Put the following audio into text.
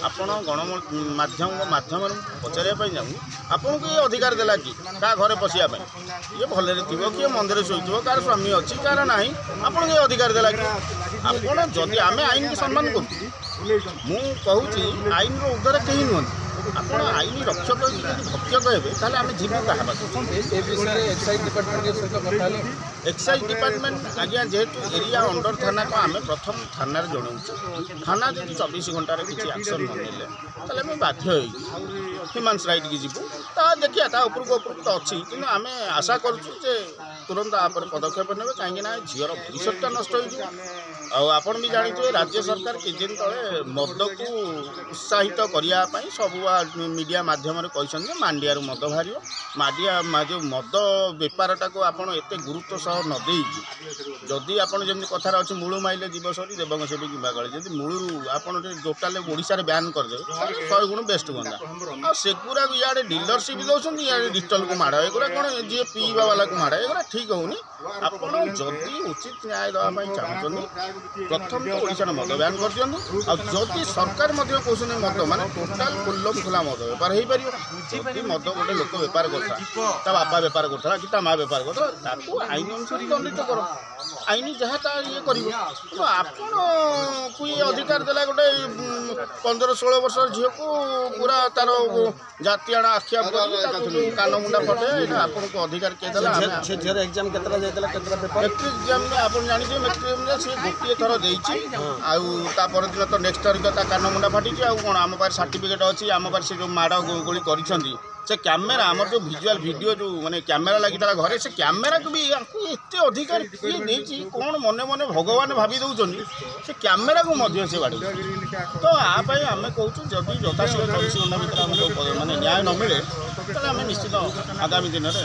आपण गणमाध्यम माध्यम पचारे जाऊँ आपन को ये अधिकार देला कि क्या घरे पशिया ये भले थो किए मंदिर शोथो कार स्वामी अच्छी कार ना आपन को ये अधिकार देला कि आपड़ जदि आम आईन की सम्मान करूँ आईन उर्धर कहीं नुहति ଆପଣ ଆଇନ ରକ୍ଷକ ଯଦି ଭକ୍ଷକ ହେବେ ତାହେଲେ ଆମେ ଯିବୁ କାହା ପାଖକୁ ଏ ବିଷୟରେ ଏକ୍ସାଇଜ ଡିପାର୍ଟମେଣ୍ଟ ସହିତ କଥା ହେଲେ ଏକ୍ସାଇଜ ଡିପାର୍ଟମେଣ୍ଟ ଆଜ୍ଞା ଯେହେତୁ ଏରିଆ ଅଣ୍ଡର ଥାନାକୁ ଆମେ ପ୍ରଥମ ଥାନାରେ ଜଣାଉଛୁ ଥାନା ଯଦି 24 ଘଣ୍ଟାରେ କିଛି ଆକ୍ସନ୍ ନ ନେଲେ ତାହେଲେ ଆମେ ବାଧ୍ୟ ହେଇକି ହ୍ୟୁମାନ୍ସ ରାଇଟ୍କି ଯିବୁ ତା ଦେଖିବା ତା ଉପରକୁ ତ ଅଛି କିନ୍ତୁ ଆମେ ଆଶା କରୁଛୁ ଯେ ତୁରନ୍ତ ତାପରେ ପଦକ୍ଷେପ ନେବେ କାହିଁକିନା ଝିଅର ଭବିଷ୍ୟତଟା ନଷ୍ଟ ହୋଇଯିବ ଆଉ ଆପଣ ବି ଜାଣିଥିବେ ରାଜ୍ୟ ସରକାର କିଛି ଦିନ ତଳେ ମଦକୁ ଉତ୍ସାହିତ କରିବା ପାଇଁ ସବୁ मीडिया माध्यम कहते मांडियारू मद बाहर मांडिया जो मद बेपारटा आप एत गुरुत्व सह नदे जदि आपड़ जमी कथार अच्छे मूल माइले जीव सरी देवक सेवी किंवा गले जब मूलू आप टोटाल ओडिशा बैन करदे 100 गुण बेस्ट हुआ आ सेगुरा इे डीलरशिप दौरान इे डिजिटल को माड़ एगुरा कौन जी पीवा वाला को माड़ एगुरा ठीक होनी आपड़ जदि उचित न्याय देवाई चाहते प्रथम तो ओडिशा मद बैन कर दिखाँ आदि सरकार कहते मद मान टोटाल खुल्लम खुला मद बेपार हो पार जदि मद गोटे लोक बेपार करता बापा बेपार करता कि माँ बेपार करता आईन अनुसार दंडित कर आईन जहाँ ये कर आपण को ये अधिकार देला गोटे 15-16 वर्ष झील को पूरा तार जाति आना आखिया कान मुंडा फटे आपन को अधिकार किए देला झील एग्जाम केतला जायतला केतला पेपर मैट्रिक एग्जाम में आपन जानि जे मैट्रिक में से गोटे थर देइछि आउ ता पर दिन तो नेक्स्ट तारिख ता कान मुंडा फाटी आउ कोन आम पार सर्टिफिकेट अछि आम पार से जो माड़ गोली करिसंती से कैमेरा आमर जो विजुअल वीडियो जो माने कैमेरा लगी घरे से कैमेरा को भी एत अधिकार किए देछि कौन मने मने भगवान भावी दौरान से कैमेरा को मध्य से बाड़ी तो आप आम कहूँ जदि यथाशीघ्र 24 घंटा भर माने न्याय न मिले तो आम निश्चित आगामी दिन में